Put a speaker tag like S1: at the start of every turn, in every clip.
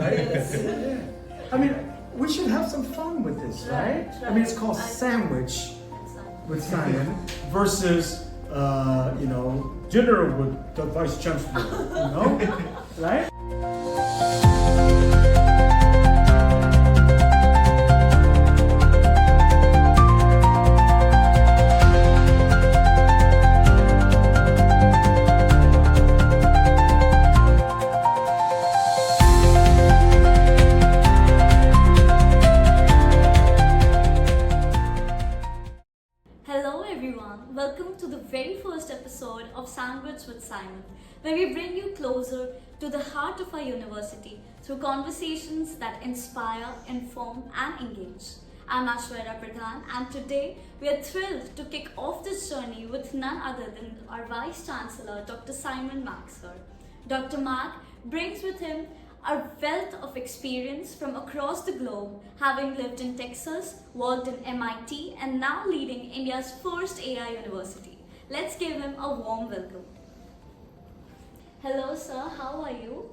S1: right?
S2: Yes.
S1: Yeah. I mean, we should have some fun with this, right? I mean, it's called Sandwich with Simon versus, dinner with the Vice Chancellor, right?
S2: Hello everyone, welcome to the very first episode of Sandwich with Simon, where we bring you closer to the heart of our university through conversations that inspire, inform and engage. I'm Ashwarya Pradhan, and today we are thrilled to kick off this journey with none other than our Vice Chancellor, Dr. Simon Mack, sir. Dr. Mack brings with him a wealth of experience from across the globe, having lived in Texas, worked in MIT, and now leading India's first AI university. Let's give him a warm welcome. Hello, sir. How are you?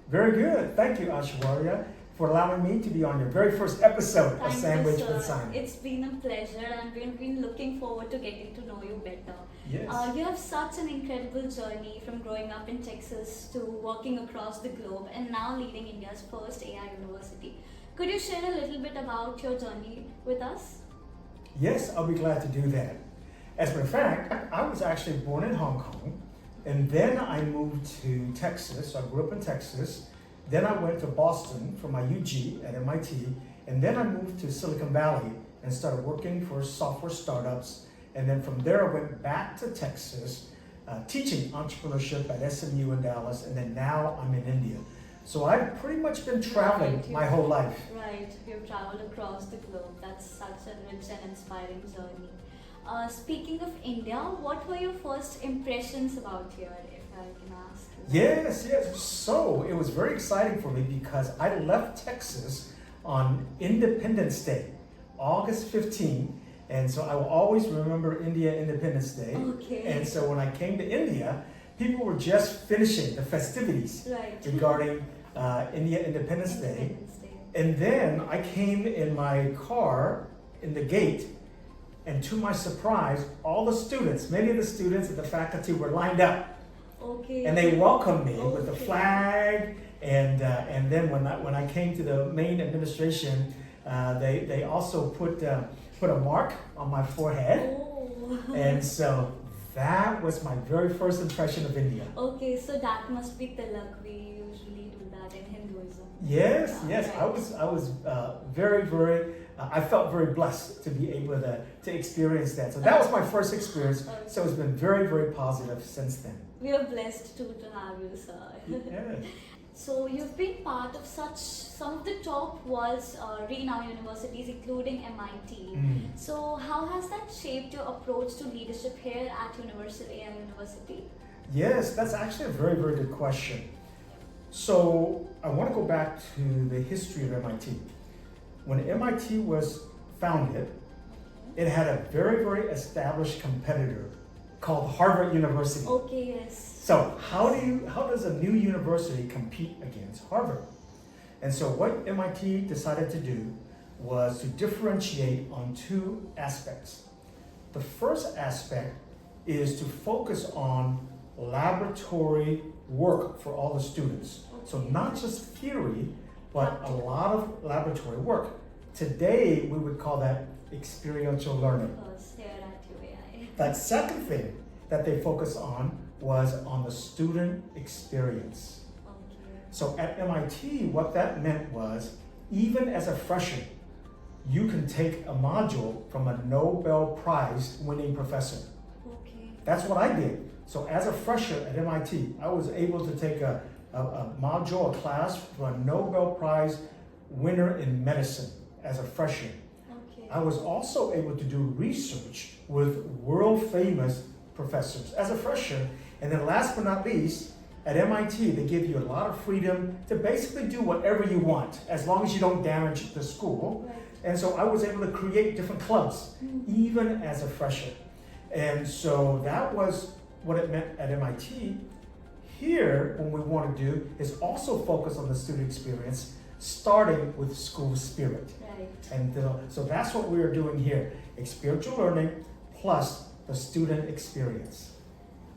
S1: Very good. Thank you, Ashwarya, for allowing me to be on your very first episode of Sandwich with Simon.
S2: It's been a pleasure, and we've been looking forward to getting to know you better.
S1: Yes.
S2: You have such an incredible journey from growing up in Texas to working across the globe and now leading India's first AI university. Could you share a little bit about your journey with us?
S1: Yes, I'll be glad to do that. As a matter of fact, I was actually born in Hong Kong, and then I moved to Texas. So I grew up in Texas. Then I went to Boston for my UG at MIT, and then I moved to Silicon Valley and started working for software startups. And then from there, I went back to Texas, teaching entrepreneurship at SMU in Dallas, and then now I'm in India. So I've pretty much been traveling my whole life.
S2: Right, you've traveled across the globe. That's such a rich and inspiring journey. Speaking of India, what were your first impressions about here, if I can ask?
S1: Yes. So it was very exciting for me because I left Texas on Independence Day, August 15. And so I will always remember India Independence Day.
S2: Okay.
S1: And so when I came to India, people were just finishing the festivities regarding India Independence Day. And then I came in my car in the gate, and to my surprise, all the students, many of the students and the faculty were lined up.
S2: Okay.
S1: And they welcomed me with the flag. And then when I came to the main administration, they also put a mark on my forehead.
S2: Oh.
S1: And so that was my very first impression of India.
S2: Okay, so that must be tilak. We usually do that in Hinduism.
S1: Yes.
S2: Right.
S1: I was very, I felt very blessed to be able to experience that. So that was my first experience. So it's been very positive since then.
S2: We are blessed to have you, sir.
S1: Yes.
S2: So you've been part of some of the top world's renowned universities, including MIT. So how has that shaped your approach to leadership here at AI University?
S1: Yes, that's actually a very good question. So I want to go back to the history of MIT. When MIT was founded, it had a very established competitor called Harvard University.
S2: Okay, yes.
S1: So how does a new university compete against Harvard? And so what MIT decided to do was to differentiate on two aspects. The first aspect is to focus on laboratory work for all the students. So not just theory, but a lot of laboratory work. Today, we would call that experiential learning.
S2: Of course, here at UAI.
S1: That second thing that they focus on was on the student experience.
S2: Okay.
S1: So at MIT, what that meant was, even as a freshman, you can take a module from a Nobel Prize winning professor.
S2: Okay.
S1: That's what I did. So as a freshman at MIT, I was able to take a module, a class from a Nobel Prize winner in medicine as a freshman.
S2: Okay.
S1: I was also able to do research with world famous professors as a freshman. And then last but not least, at MIT, they give you a lot of freedom to basically do whatever you want, as long as you don't damage the school.
S2: Right.
S1: And so I was able to create different clubs, even as a freshman. And so that was what it meant at MIT. Here, what we want to do is also focus on the student experience, starting with school spirit.
S2: Right.
S1: And so that's what we are doing here, experiential learning plus the student experience.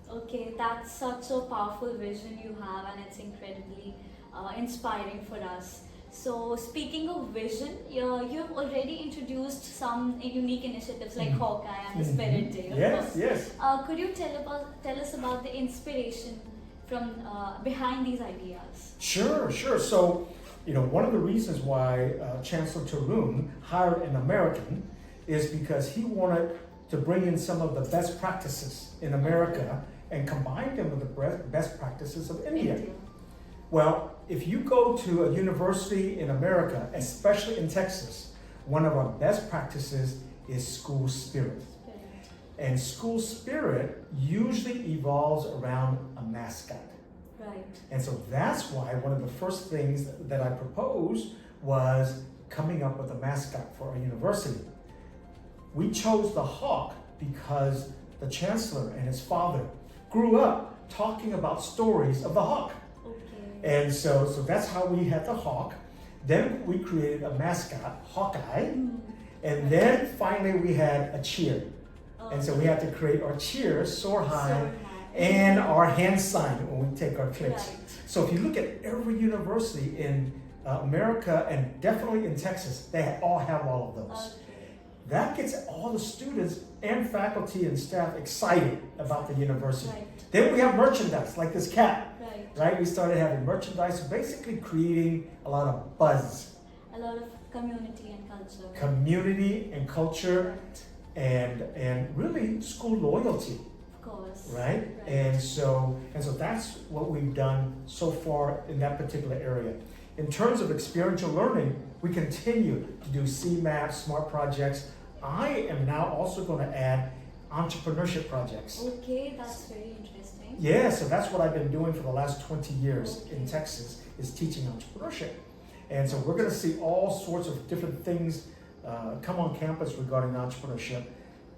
S2: Okay, that's such a powerful vision you have, and it's incredibly inspiring for us. So, speaking of vision, you've already introduced some unique initiatives like HawkAI and the Spirit Day. Of course.
S1: Yes.
S2: Could you tell us about the inspiration from behind these ideas?
S1: Sure. So, one of the reasons why Chancellor Tarun hired an American is because he wanted to bring in some of the best practices in America and combine them with the best practices of India. Well, if you go to a university in America, especially in Texas, one of our best practices is school spirit. And school spirit usually evolves around a mascot.
S2: Right.
S1: And so that's why one of the first things that I proposed was coming up with a mascot for our university. We chose the hawk because the chancellor and his father grew up talking about stories of the hawk.
S2: Okay.
S1: And so that's how we had the hawk. Then we created a mascot, HawkAI. And then finally we had a cheer. And so we had to create our cheer, soar high, and our hand sign when we take our clicks.
S2: Right.
S1: So if you look at every university in America and definitely in Texas, they all have all of those.
S2: Okay.
S1: That gets all the students and faculty and staff excited about the university.
S2: Right.
S1: Then we have merchandise, like this cap,
S2: Right.
S1: right? We started having merchandise, basically creating a lot of buzz.
S2: A lot of community and culture.
S1: Community and culture
S2: Right.
S1: and really school loyalty,
S2: Of course.
S1: right? And so that's what we've done so far in that particular area. In terms of experiential learning, we continue to do CMAP, SMART projects. I am now also going to add entrepreneurship projects.
S2: Okay, that's very interesting.
S1: Yeah, so that's what I've been doing for the last 20 years in
S2: Okay.
S1: Texas, is teaching entrepreneurship. And so we're going to see all sorts of different things come on campus regarding entrepreneurship,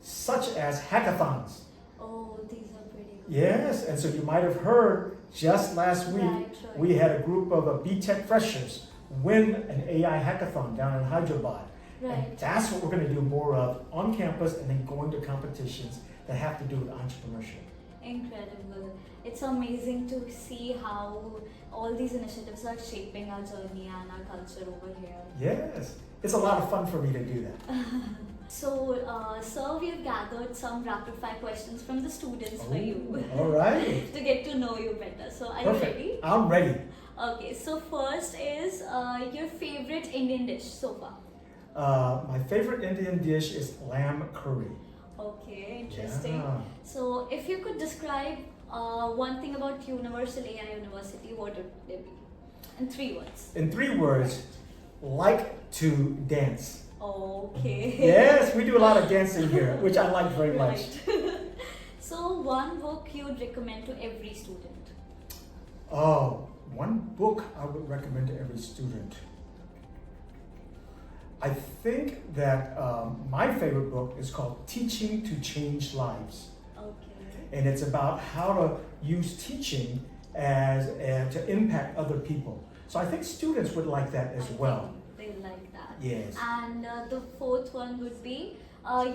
S1: such as hackathons.
S2: Oh, these are pretty good.
S1: Yes, and so you might have heard just last week,
S2: Right.
S1: we had a group of B.Tech freshers win an AI hackathon down in Hyderabad. And
S2: Right.
S1: that's what we're going to do more of on campus, and then going to competitions that have to do with entrepreneurship.
S2: Incredible. It's amazing to see how all these initiatives are shaping our journey and our culture over here.
S1: Yes, it's a lot of fun for me to do that.
S2: So, sir, we've gathered some rapid fire questions from the students for you
S1: All right.
S2: to get to know you better. So, are
S1: Perfect.
S2: you ready?
S1: I'm ready.
S2: Okay, so first is your favorite Indian dish so far.
S1: My favorite Indian dish is lamb curry.
S2: Okay, interesting.
S1: Yeah.
S2: So, if you could describe one thing about Universal AI University, what would it be? In 3 words.
S1: In 3 words, like to dance.
S2: Okay.
S1: Yes, we do a lot of dancing here, which I like very much.
S2: Right. So, one book you would recommend to every student.
S1: Oh, one book I would recommend to every student. I think that my favorite book is called Teaching to Change Lives.
S2: Okay.
S1: And it's about how to use teaching as to impact other people. So I think students would like that as well.
S2: They like that.
S1: Yes.
S2: And the fourth one would be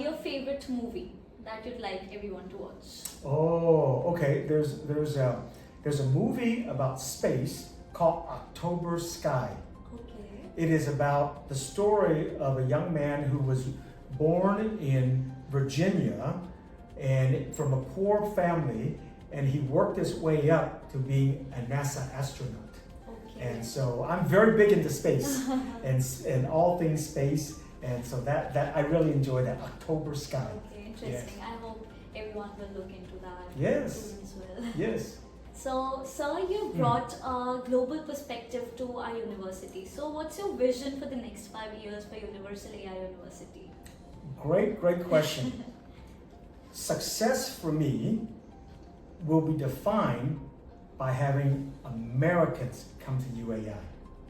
S2: your favorite movie that you'd like everyone to watch.
S1: Oh, okay. There's a movie about space called October Sky.
S2: Okay.
S1: It is about the story of a young man who was born in Virginia and from a poor family, and he worked his way up to being a NASA astronaut.
S2: Okay.
S1: And so I'm very big into space and all things space, and so that I really enjoy that October Sky.
S2: Okay, interesting. I hope everyone will look into that.
S1: Yes.
S2: Students will.
S1: Yes.
S2: So, sir, you brought a global perspective to our university. So, what's your vision for the next 5 years for Universal AI University?
S1: Great question. Success for me will be defined by having Americans come to UAI.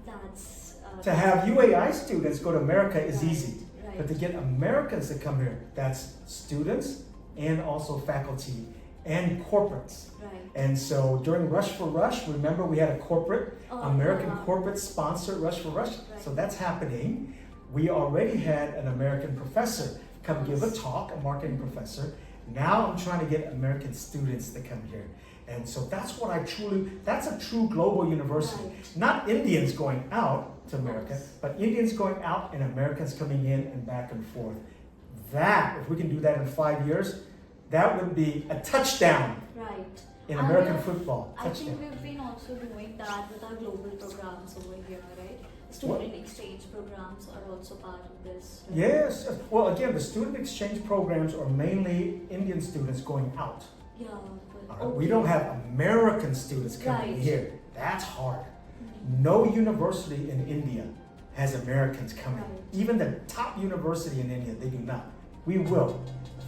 S2: That's
S1: To have UAI students go to America is
S2: Right,
S1: easy,
S2: right.
S1: but to get Americans to come here, that's students and also faculty and corporates.
S2: Right.
S1: And so during Rush for Rush, remember we had a corporate, American
S2: yeah.
S1: corporate sponsored Rush for Rush.
S2: Right.
S1: So that's happening. We already had an American professor come give a talk, a marketing professor. Now I'm trying to get American students to come here. And so that's what that's a true global university.
S2: Right.
S1: Not Indians going out to America,
S2: Yes.
S1: but Indians going out and Americans coming in and back and forth. That, if we can do that in 5 years, that would be a touchdown
S2: Right.
S1: in
S2: And
S1: American
S2: we have-
S1: football.
S2: I
S1: Touchdown.
S2: think we've been also doing that with our global programs over here, right? Student exchange programs are also part of this. Right?
S1: Yes. Well, again, the student exchange programs are mainly Indian students going out.
S2: Yeah. But
S1: All right? We don't have American students coming
S2: Right.
S1: here. That's hard.
S2: Mhm.
S1: No university in India has Americans coming.
S2: Right.
S1: Even the top university in India, they do not. We will.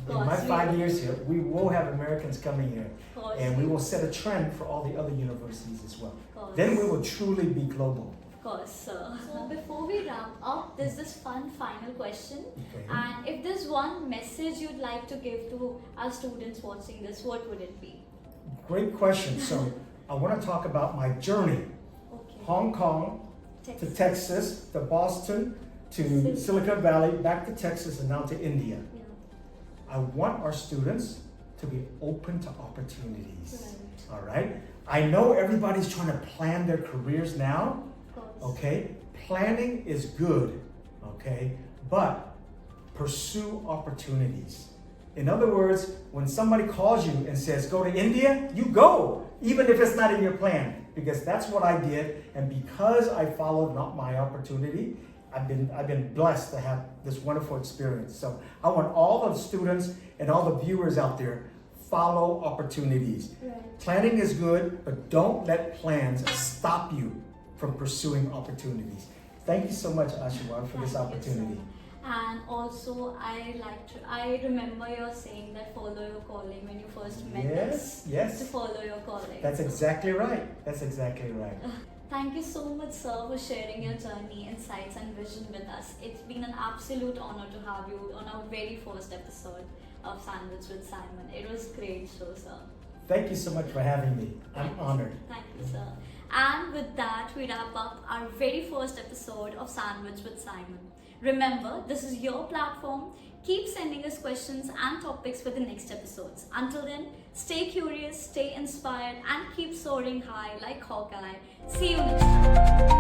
S1: In my
S2: course, we
S1: 5
S2: will.
S1: years here, we will have Americans coming here.
S2: Of course,
S1: And we will set a trend for all the other universities as well.
S2: Of course.
S1: Then we will truly be global.
S2: Of course, sir. So before we wrap up, there's this fun final question.
S1: Okay.
S2: And if there's one message you'd like to give to our students watching this, what would it be?
S1: Great question. So I want to talk about my journey.
S2: Okay.
S1: Hong Kong to Texas, to Boston, to Silicon Valley, back to Texas, and now to India.
S2: Yeah.
S1: I want our students to be open to opportunities.
S2: Right.
S1: All right? I know everybody's trying to plan their careers now.
S2: Of course.
S1: Okay? Planning is good. Okay? But pursue opportunities. In other words, when somebody calls you and says, go to India, you go, even if it's not in your plan, because that's what I did. And because I followed not my opportunity, I've been blessed to have this wonderful experience. So I want all the students and all the viewers out there, follow opportunities.
S2: Right.
S1: Planning is good, but don't let plans stop you from pursuing opportunities. Thank you so much, Ashwan, for this
S2: Thank you,
S1: opportunity.
S2: sir. And also, I remember you saying that follow your calling when you first met us. To
S1: Yes.
S2: follow your calling.
S1: That's exactly right. That's exactly right.
S2: Thank you so much, sir, for sharing your journey, insights, and vision with us. It's been an absolute honor to have you on our very first episode of Sandwich with Simon. It was great show, sir.
S1: Thank you so much for having me. I'm
S2: Thank you,
S1: honored.
S2: sir. Thank you, sir. And with that, we wrap up our very first episode of Sandwich with Simon. Remember, this is your platform. Keep sending us questions and topics for the next episodes. Until then, stay curious, stay inspired, and keep soaring high like HawkAI. See you next time.